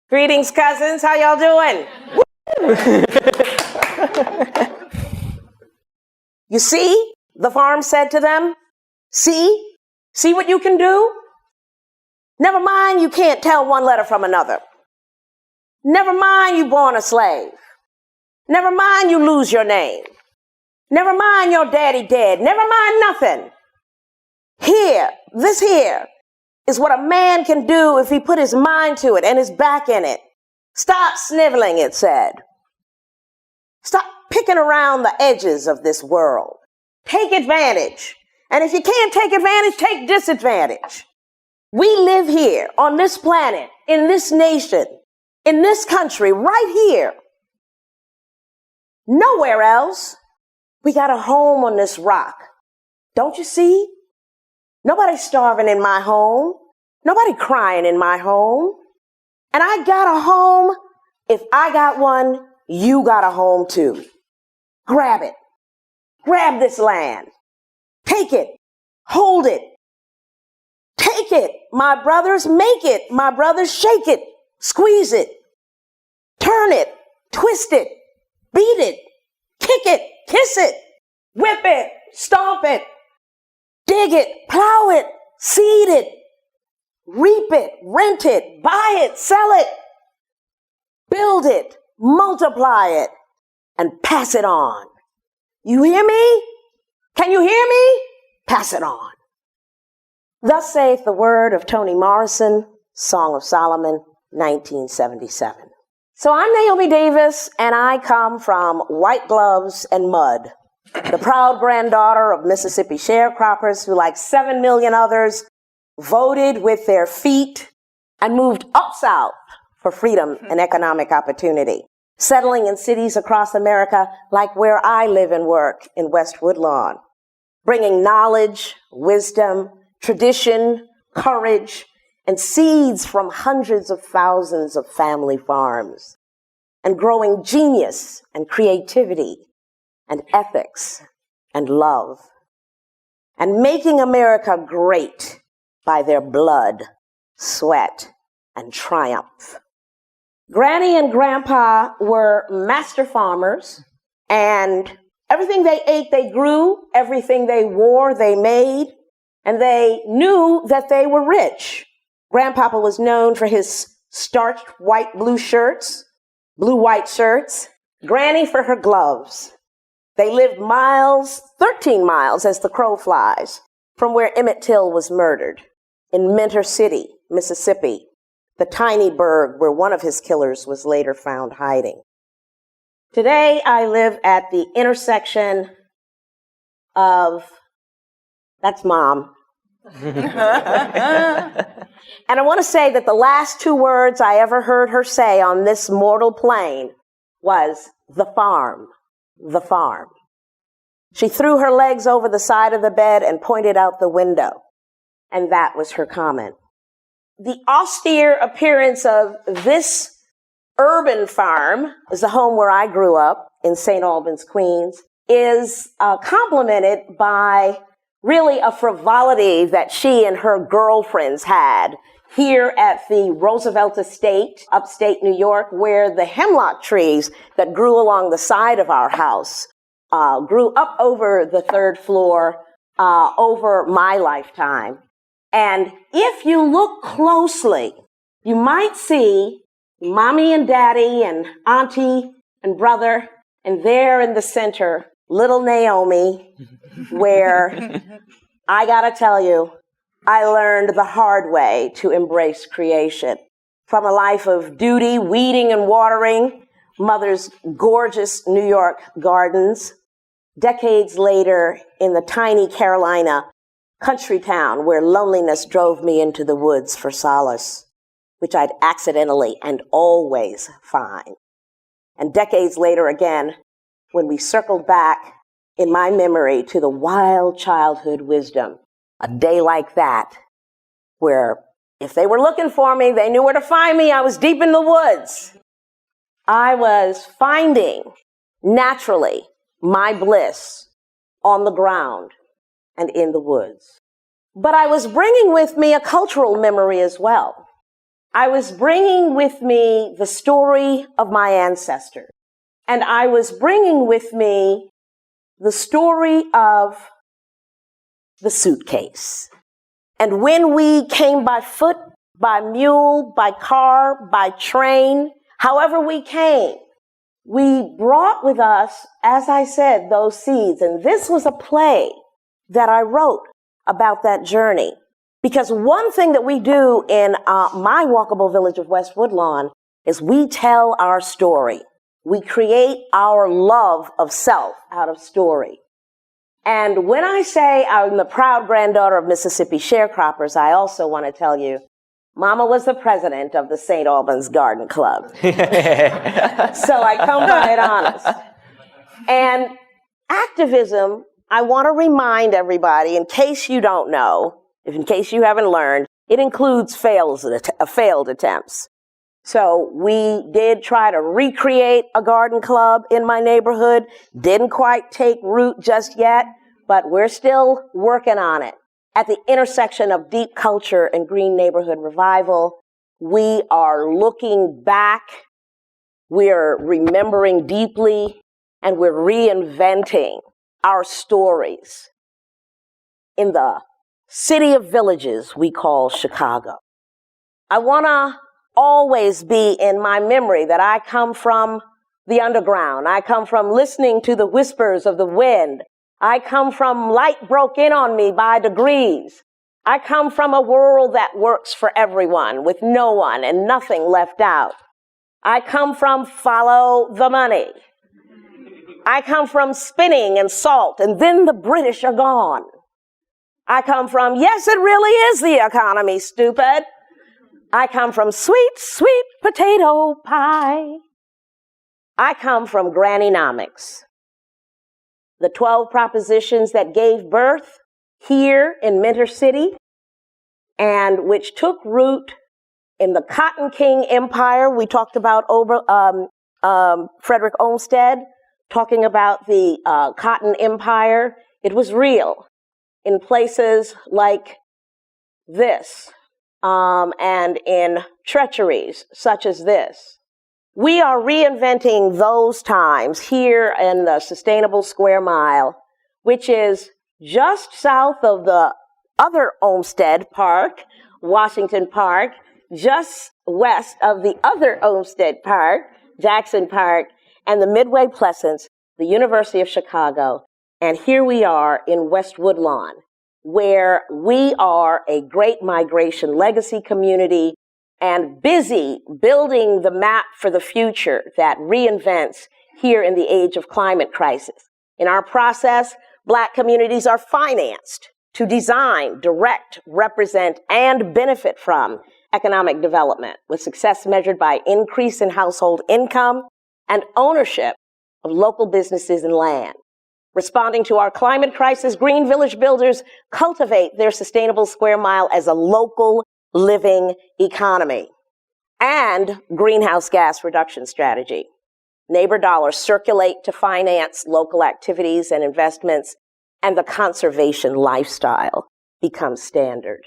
Greetings, cousins. How y'all doing? You see, the farm said to them, see what you can do? Never mind you can't tell one letter from another. Never mind you born a slave. Never mind you lose your name. Never mind your daddy dead. Never mind nothing. This here is what a man can do if he put his mind to it and his back in it. Stop sniveling, it said. Stop picking around the edges of this world. Take advantage. And if you can't take advantage, take disadvantage. We live here on this planet, in this nation, in this country, right here. Nowhere else. We got a home on this rock. Don't you see? Nobody's starving in my home. Nobody crying in my home. And I got a home. If I got one, you got a home too. Grab it. Grab this land. Take it. Hold it. Take it. My brothers, make it. My brothers, shake it. Squeeze it. Turn it. Twist it. Beat it. Kick it. Kiss it. Whip it. Stomp it. Dig it. Plow it. Seed it. Reap it. Rent it. Buy it. Sell it. Build it. Multiply it. And pass it on. You hear me? Can you hear me? Pass it on. Thus saith the word of Toni Morrison, Song of Solomon, 1977. So I'm Naomi Davis, and I come from white gloves and mud, the proud granddaughter of Mississippi sharecroppers who, like 7 million others, voted with their feet and moved up south for freedom and economic opportunity, settling in cities across America like where I live and work in West Woodlawn, bringing knowledge, wisdom, tradition, courage, and seeds from hundreds of thousands of family farms, and growing genius and creativity and ethics and love, and making America great by their blood, sweat, and triumph. Granny and Grandpa were master farmers, and everything they ate, they grew. Everything they wore, they made. And they knew that they were rich. Grandpapa was known for his starched blue-white shirts. Granny for her gloves. They lived 13 miles as the crow flies, from where Emmett Till was murdered, in Mentor City, Mississippi, the tiny burg where one of his killers was later found hiding. Today, I live at the intersection of, that's Mom. And I want to say that the last 2 words I ever heard her say on this mortal plane was, the farm, the farm. She threw her legs over the side of the bed and pointed out the window. And that was her comment. The austere appearance of this urban farm, is the home where I grew up in St. Albans, Queens, is complemented by really a frivolity that she and her girlfriends had here at the Roosevelt Estate, upstate New York, where the hemlock trees that grew along the side of our house grew up over the 3rd floor over my lifetime. And if you look closely, you might see Mommy and Daddy and Auntie and brother, and there in the center, little Naomi, where I gotta tell you, I learned the hard way to embrace creation. From a life of duty, weeding and watering Mother's gorgeous New York gardens, decades later in the tiny Carolina country town where loneliness drove me into the woods for solace, which I'd accidentally and always find. And decades later again, when we circled back in my memory to the wild childhood wisdom, a day like that, where if they were looking for me, they knew where to find me. I was deep in the woods. I was finding naturally my bliss on the ground and in the woods. But I was bringing with me a cultural memory as well. I was bringing with me the story of my ancestors. And I was bringing with me the story of the suitcase. And when we came by foot, by mule, by car, by train, however we came, we brought with us, as I said, those seeds. And this was a play that I wrote about that journey. Because one thing that we do in my walkable village of West Woodlawn is we tell our story. We create our love of self out of story. And when I say I'm the proud granddaughter of Mississippi sharecroppers, I also want to tell you, Mama was the president of the St. Albans Garden Club. So I come by it honest. And activism, I want to remind everybody, in case you don't know, in case you haven't learned, it includes failed attempts. So we did try to recreate a garden club in my neighborhood. Didn't quite take root just yet, but we're still working on it. At the intersection of deep culture and green neighborhood revival, we are looking back, we're remembering deeply, and we're reinventing our stories in the city of villages we call Chicago. I want to always be in my memory that I come from the underground. I come from listening to the whispers of the wind. I come from light broke in on me by degrees. I come from a world that works for everyone with no one and nothing left out. I come from follow the money. I come from spinning and salt, and then the British are gone. I come from, yes, it really is the economy, stupid. I come from sweet, sweet potato pie. I come from Grannynomics, the 12 propositions that gave birth here in Minter City and which took root in the Cotton King Empire. We talked about Frederick Olmsted, talking about the Cotton Empire. It was real in places like this. And in treacheries such as this. We are reinventing those times here in the Sustainable Square Mile, which is just south of the other Olmsted Park, Washington Park, just west of the other Olmsted Park, Jackson Park, and the Midway Pleasance, the University of Chicago. And here we are in West Woodlawn, where we are a great migration legacy community and busy building the map for the future that reinvents here in the age of climate crisis. In our process, Black communities are financed to design, direct, represent, and benefit from economic development, with success measured by increase in household income and ownership of local businesses and land. Responding to our climate crisis, Green Village builders cultivate their Sustainable Square Mile as a local living economy and greenhouse gas reduction strategy. Neighbor dollars circulate to finance local activities and investments, and the conservation lifestyle becomes standard.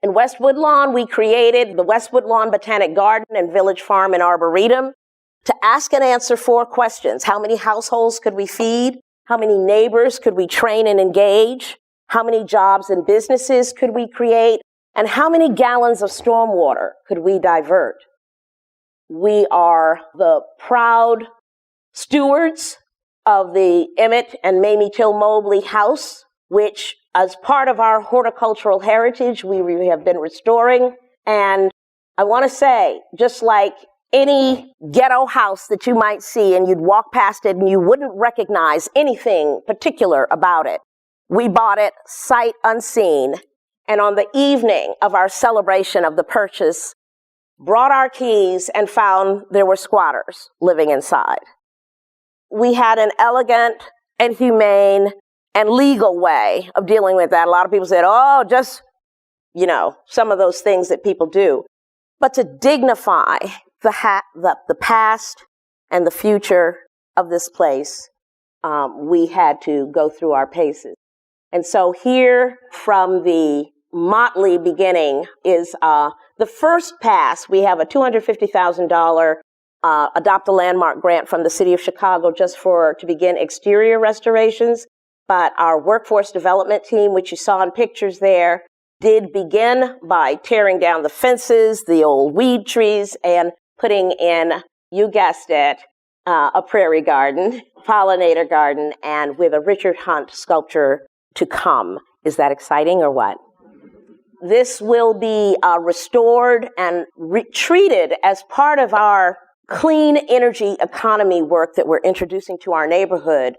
In West Woodlawn, we created the West Woodlawn Botanic Garden and Village Farm and Arboretum to ask and answer 4 questions. How many households could we feed? How many neighbors could we train and engage? How many jobs and businesses could we create? And how many gallons of stormwater could we divert? We are the proud stewards of the Emmett and Mamie Till-Mobley house, which as part of our horticultural heritage, we have been restoring. And I want to say, just like any ghetto house that you might see and you'd walk past it and you wouldn't recognize anything particular about it, we bought it sight unseen. And on the evening of our celebration of the purchase, brought our keys and found there were squatters living inside. We had an elegant and humane and legal way of dealing with that. A lot of people said, oh, just, some of those things that people do. But to dignify the past and the future of this place, we had to go through our paces. And so here from the motley beginning is the first pass. We have a $250,000 Adopt a Landmark grant from the city of Chicago just to begin exterior restorations. But our workforce development team, which you saw in pictures there, did begin by tearing down the fences, the old weed trees, and putting in, you guessed it, a prairie garden, pollinator garden, and with a Richard Hunt sculpture to come. Is that exciting or what? This will be restored and treated as part of our clean energy economy work that we're introducing to our neighborhood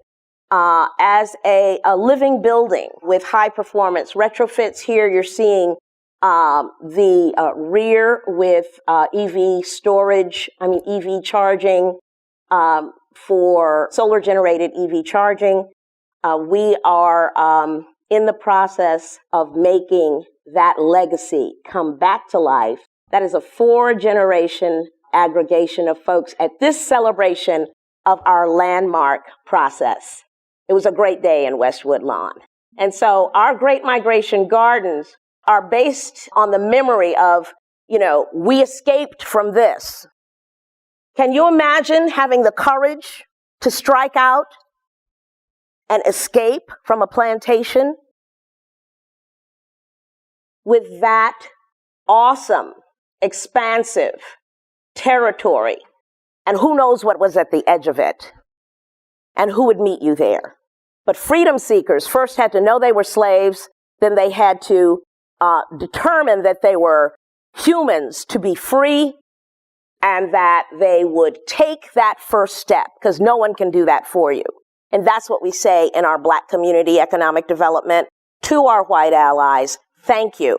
as a living building with high performance retrofits. Here you're seeing the rear with EV storage, EV charging for solar generated EV charging. We are in the process of making that legacy come back to life. That is a 4-generation aggregation of folks at this celebration of our landmark process. It was a great day in West Woodlawn. And so our Great Migration Gardens are based on the memory of, we escaped from this. Can you imagine having the courage to strike out and escape from a plantation with that awesome, expansive territory? And who knows what was at the edge of it and who would meet you there. But freedom seekers first had to know they were slaves, then they had to determine that they were humans to be free, and that they would take that first step, because no one can do that for you. And that's what we say in our Black community economic development to our white allies. Thank you.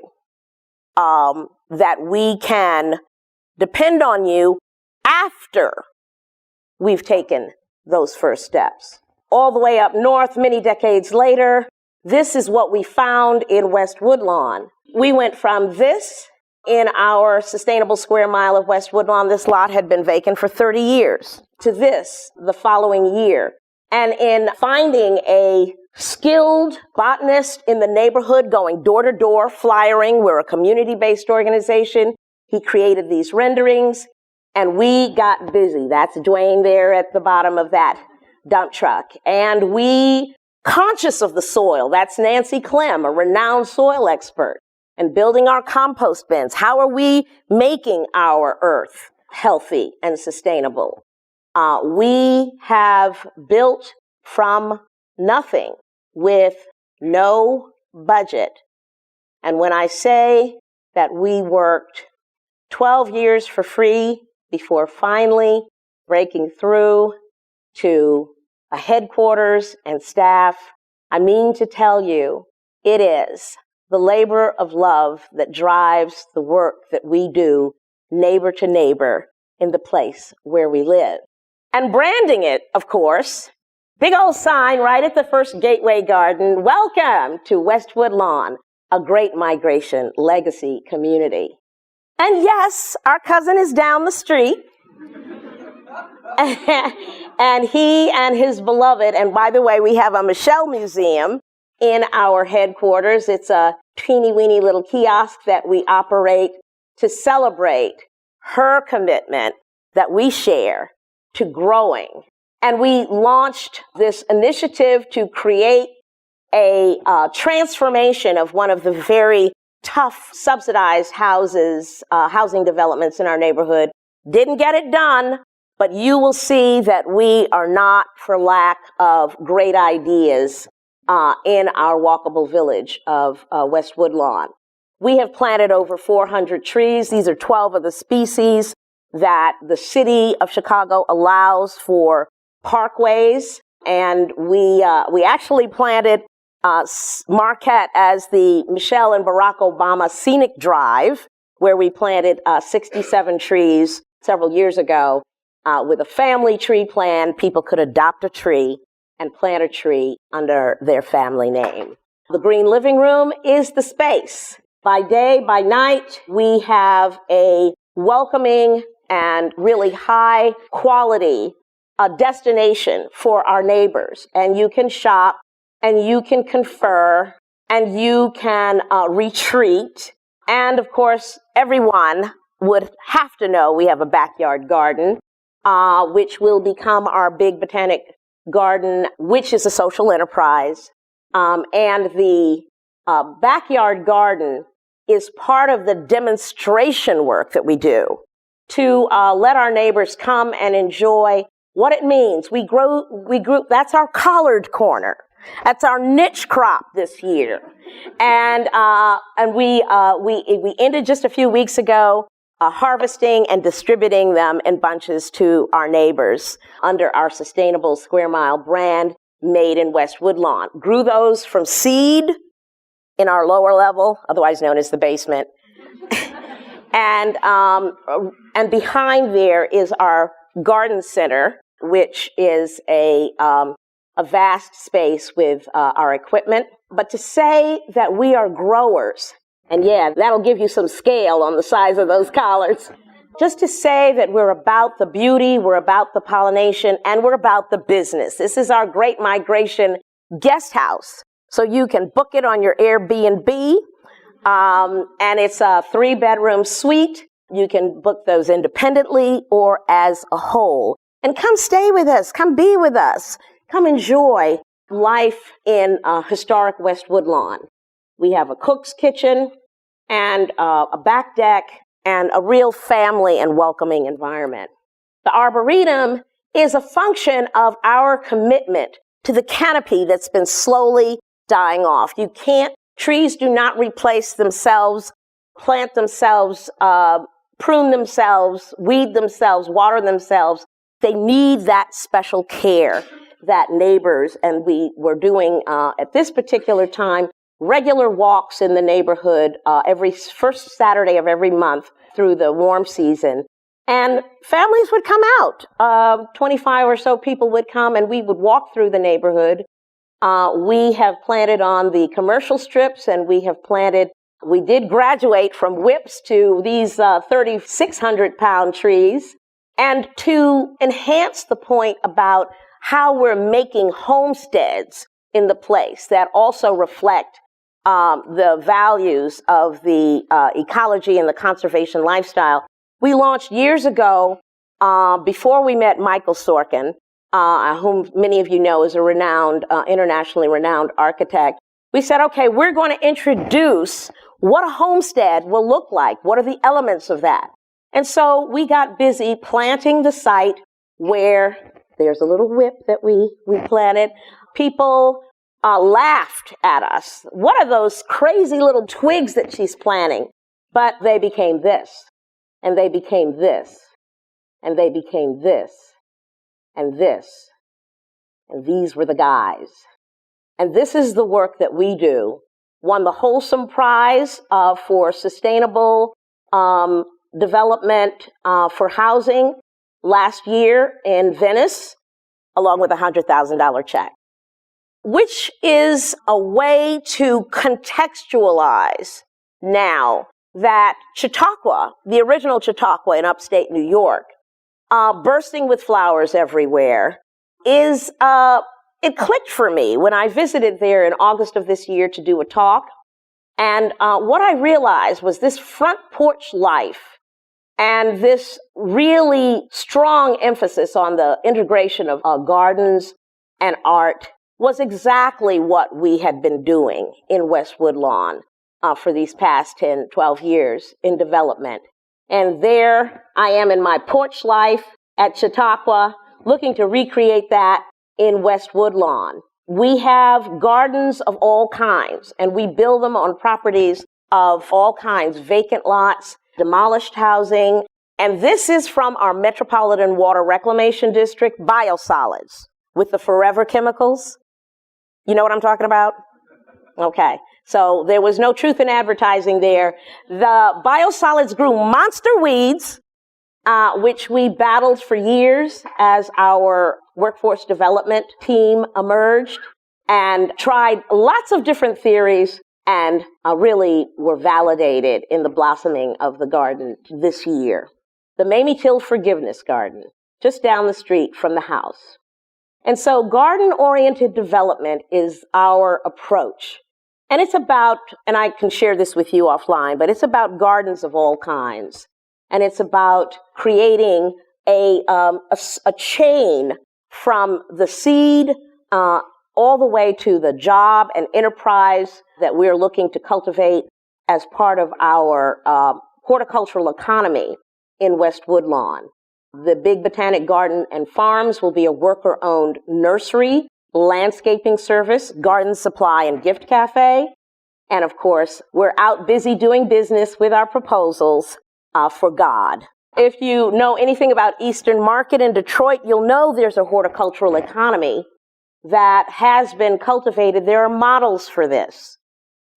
That we can depend on you after we've taken those first steps. All the way up north, many decades later, this is what we found in West Woodlawn. We went from this in our sustainable square mile of West Woodlawn. This lot had been vacant for 30 years, to this the following year. And in finding a skilled botanist in the neighborhood, going door to door, flyering, we're a community-based organization, he created these renderings, and we got busy. That's Dwayne there at the bottom of that dump truck. And we, conscious of the soil, that's Nancy Clem, a renowned soil expert, and building our compost bins. How are we making our earth healthy and sustainable? We have built from nothing with no budget. And when I say that we worked 12 years for free before finally breaking through to a headquarters and staff, I mean to tell you, it is the labor of love that drives the work that we do neighbor to neighbor in the place where we live. And branding it, of course, big old sign right at the first gateway garden, welcome to West Woodlawn, a Great Migration legacy community. And yes, our cousin is down the street. And he and his beloved, and by the way, we have a Michelle Museum in our headquarters. It's a teeny-weeny little kiosk that we operate to celebrate her commitment that we share to growing. And we launched this initiative to create a transformation of one of the very tough subsidized housing developments in our neighborhood. Didn't get it done, but you will see that we are not for lack of great ideas in our walkable village of West Woodlawn. We have planted over 400 trees. These are 12 of the species that the city of Chicago allows for parkways. And we actually planted Marquette as the Michelle and Barack Obama Scenic Drive, where we planted 67 trees several years ago. With a family tree plan, people could adopt a tree and plant a tree under their family name. The Green Living Room is the space. By day, by night, we have a welcoming and really high quality destination for our neighbors. And you can shop and you can confer and you can retreat. And of course, everyone would have to know we have a backyard garden, which will become our big botanic garden, which is a social enterprise. And the backyard garden is part of the demonstration work that we do to let our neighbors come and enjoy what it means. We grew, that's our collard corner. That's our niche crop this year. And we ended just a few weeks ago harvesting and distributing them in bunches to our neighbors under our sustainable Square Mile brand made in West Woodlawn. Grew those from seed in our lower level, otherwise known as the basement. And behind there is our garden center, which is a vast space with our equipment. But to say that we are growers, and yeah, that'll give you some scale on the size of those collards. Just to say that we're about the beauty, we're about the pollination, and we're about the business. This is our Great Migration guest house. So you can book it on your Airbnb, and it's a 3-bedroom suite. You can book those independently or as a whole. And come stay with us, come be with us, come enjoy life in historic West Woodlawn. We have a cook's kitchen and a back deck and a real family and welcoming environment. The Arboretum is a function of our commitment to the canopy that's been slowly dying off. Trees do not replace themselves, plant themselves, prune themselves, weed themselves, water themselves. They need that special care that neighbors, and we were doing at this particular time, regular walks in the neighborhood every first Saturday of every month through the warm season. And families would come out. 25 or so people would come, and we would walk through the neighborhood. We have planted on the commercial strips, and we did graduate from whips to these 3,600-pound trees. And to enhance the point about how we're making homesteads in the place that also reflect the values of the ecology and the conservation lifestyle, we launched years ago, before we met Michael Sorkin, whom many of you know is a renowned, internationally renowned architect. We said, okay, we're going to introduce what a homestead will look like. What are the elements of that? And so we got busy planting the site where there's a little whip that we planted. People laughed at us. What are those crazy little twigs that she's planting? But they became this, and they became this, and they became this, and this, and these were the guys. And this is the work that we do. Won the Wholesome Prize for sustainable development for housing last year in Venice, along with a $100,000 check, which is a way to contextualize now that Chautauqua, the original Chautauqua in upstate New York, bursting with flowers everywhere, it clicked for me when I visited there in August of this year to do a talk. And what I realized was this front porch life and this really strong emphasis on the integration of gardens and art was exactly what we had been doing in West Woodlawn for these past 10, 12 years in development. And there I am in my porch life at Chautauqua, looking to recreate that in West Woodlawn. We have gardens of all kinds, and we build them on properties of all kinds, vacant lots, demolished housing. And this is from our Metropolitan Water Reclamation District, biosolids with the forever chemicals. You know what I'm talking about? Okay. So there was no truth in advertising there. The biosolids grew monster weeds, which we battled for years as our workforce development team emerged and tried lots of different theories and really were validated in the blossoming of the garden this year. The Mamie Till Forgiveness Garden, just down the street from the house. And so garden-oriented development is our approach And it's about, and I can share this with you offline, but it's about gardens of all kinds. And it's about creating a chain from the seed all the way to the job and enterprise that we're looking to cultivate as part of our horticultural economy in West Woodlawn. The Big Botanic Garden and Farms will be a worker-owned nursery, landscaping service, garden supply and gift cafe. And of course, we're out busy doing business with our proposals for God. If you know anything about Eastern Market in Detroit, you'll know there's a horticultural economy that has been cultivated. There are models for this.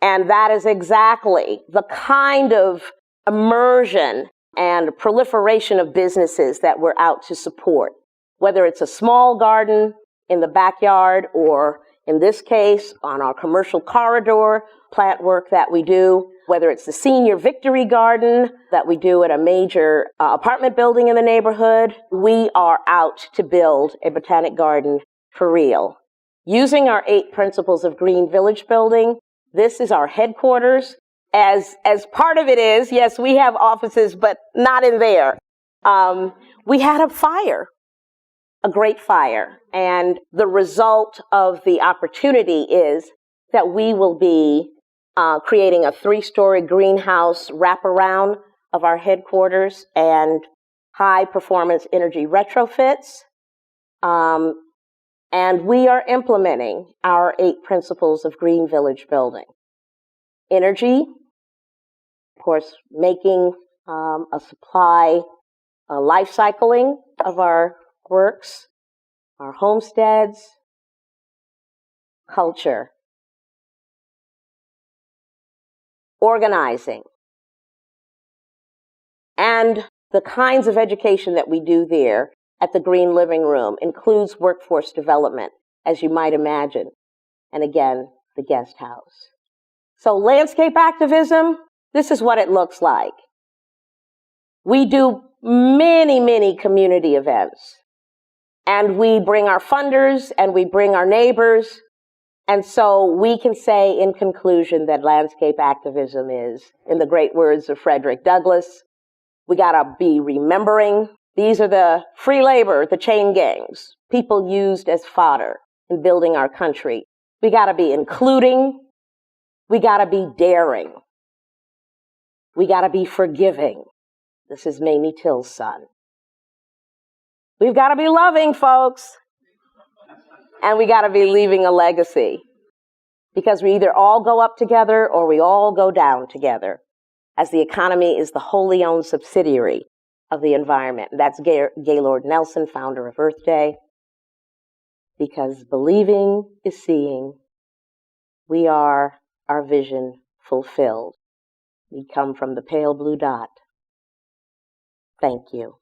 And that is exactly the kind of immersion and proliferation of businesses that we're out to support. Whether it's a small garden in the backyard or, in this case, on our commercial corridor plant work that we do, whether it's the senior victory garden that we do at a major apartment building in the neighborhood, we are out to build a botanic garden for real. Using our 8 principles of green village building, this is our headquarters. As part of it is, yes, we have offices, but not in there. We had a fire, a great fire. And the result of the opportunity is that we will be creating a 3-story greenhouse wraparound of our headquarters and high performance energy retrofits. And we are implementing our 8 principles of green village building. Energy, of course, making a supply, life cycling of our works, our homesteads, culture, organizing, and the kinds of education that we do there at the Green Living Room includes workforce development, as you might imagine, and again, the guest house. So landscape activism, this is what it looks like. We do many, many community events, and we bring our funders and we bring our neighbors. And so we can say in conclusion that landscape activism is, in the great words of Frederick Douglass, we gotta be remembering these are the free labor, the chain gangs, people used as fodder in building our country. We gotta be including, we gotta be daring, we gotta be forgiving. This is Mamie Till's son. We've gotta be loving, folks. And we got to be leaving a legacy, because we either all go up together or we all go down together, as the economy is the wholly owned subsidiary of the environment. And that's Gaylord Nelson, founder of Earth Day. Because believing is seeing. We are our vision fulfilled. We come from the pale blue dot. Thank you.